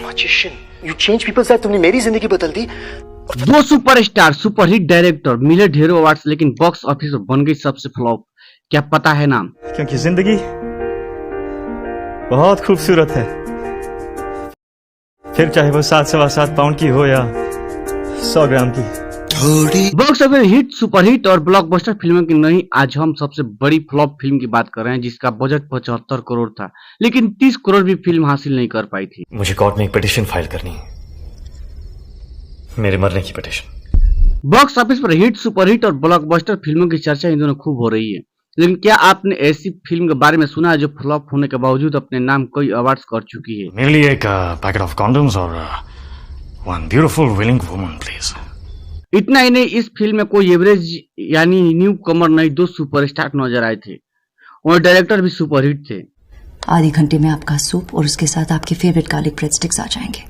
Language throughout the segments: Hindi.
magician. You change people's life. तुमने मेरी जिंदगी बदल दी. दो सुपरस्टार, सुपरहिट डायरेक्टर, मिले ढेरों अवार्ड्स, लेकिन बॉक्स ऑफिस पर बन गई सबसे फ्लॉप. क्या पता है नाम? क्योंकि जिंदगी बहुत खूबसूरत है, फिर चाहे वो 7.25 पाउंड की हो या 100 ग्राम की. बॉक्स ऑफिस हिट, सुपरहिट और ब्लॉकबस्टर फिल्मों की नहीं, आज हम सबसे बड़ी फ्लॉप फिल्म की बात कर रहे हैं जिसका बजट 75 करोड़ था, लेकिन 30 करोड़ भी फिल्म हासिल नहीं कर पाई थी. मुझे कोर्ट में एक पिटीशन फाइल करनी है, मेरे मरने की पिटीशन. बॉक्स ऑफिस पर हिट, सुपरहिट और ब्लॉकबस्टर फिल्मों की चर्चा इन दोनों खूब हो रही है, लेकिन क्या आपने ऐसी फिल्म के बारे में सुना है जो फ्लॉप होने के बावजूद अपने नाम कई अवार्ड्स कर चुकी है? मेरे लिए एक पैकेट ऑफ कॉन्डोम्स और one beautiful willing woman please. इतना ही नहीं, इस फिल्म में कोई एवरेज यानी न्यू कमर नहीं, दो सुपरस्टार नजर आए थे और डायरेक्टर भी सुपरहिट थे. आधे घंटे में आपका सूप और उसके साथ आपके फेवरेट गार्लिक ब्रेड स्टिक्स आ जाएंगे.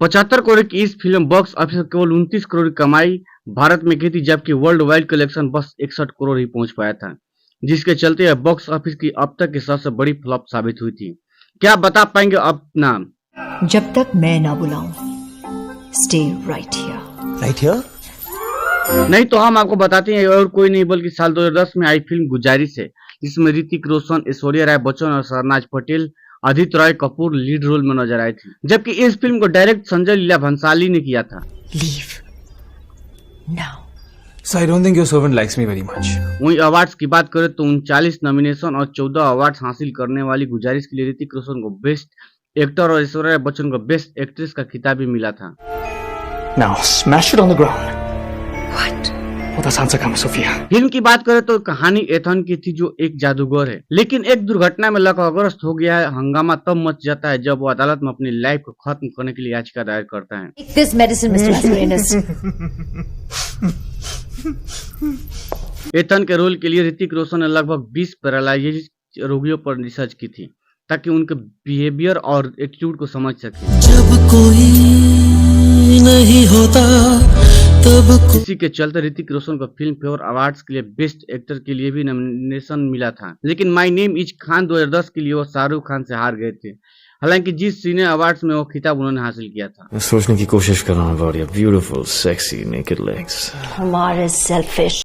75 करोड़ की इस फिल्म बॉक्स ऑफिस केवल 29 करोड़ की कमाई भारत में की थी, जबकि वर्ल्ड वाइड कलेक्शन बस 61 करोड़ ही पहुंच पाया था, जिसके चलते यह बॉक्स ऑफिस की अब तक की सबसे बड़ी फ्लॉप साबित हुई थी. क्या बता पाएंगे अब नाम? जब तक मैं ना बुलाऊं, stay right here. Right here? नहीं तो हम आपको बताते हैं, और कोई नहीं बल्कि साल 2010 में आई फिल्म गुजारिश है, जिसमें ऋतिक रोशन, ऐश्वर्या राय बच्चन और सरनाज पटेल, आदित्य रॉय कपूर लीड रोल में नजर आए थे, जबकि इस फिल्म को डायरेक्ट संजय लीला भंसाली ने किया था. Leave now. So I don't think your servant likes me very much. वहीं अवार्ड्स की बात करें तो 39 नॉमिनेशन और 14 अवार्ड्स हासिल करने वाली गुजारिश के लिए ऋतिक रोशन को बेस्ट एक्टर और ऐश्वर्या राय बच्चन को बेस्ट एक्ट्रेस का खिताब भी मिला था. Now smash it on the ground. What? What a sansa kama Sofia. Film की बात करें तो कहानी एथन की थी, जो एक जादूगर है, लेकिन एक दुर्घटना में लकवाग्रस्त हो गया है. हंगामा तब मच जाता है जब वो अदालत में अपनी लाइफ को खत्म करने के लिए याचिका दायर करता है. Take this medicine, Mr. Mascarenas. Ethan के रोल के लिए ऋतिक रोशन ने लगभग 20 पैरालाइज रोगियों पर रिसर्च की थी, ताकि उनके बिहेवियर और एटीट्यूड को समझ सके. जब कोई नहीं होता तब इसी के चलते ऋतिक रोशन को फिल्म फेयर अवार्ड्स के लिए बेस्ट एक्टर के लिए भी नॉमिनेशन मिला था, लेकिन माय नेम इज खान 2010 के लिए वो शाहरुख खान से हार गए थे, हालांकि जिस सीने अवार्ड्स में वो खिताब उन्होंने हासिल किया था. मैं सोचने की कोशिश कर रहा हूँ about your beautiful sexy naked legs. Kumar is selfish.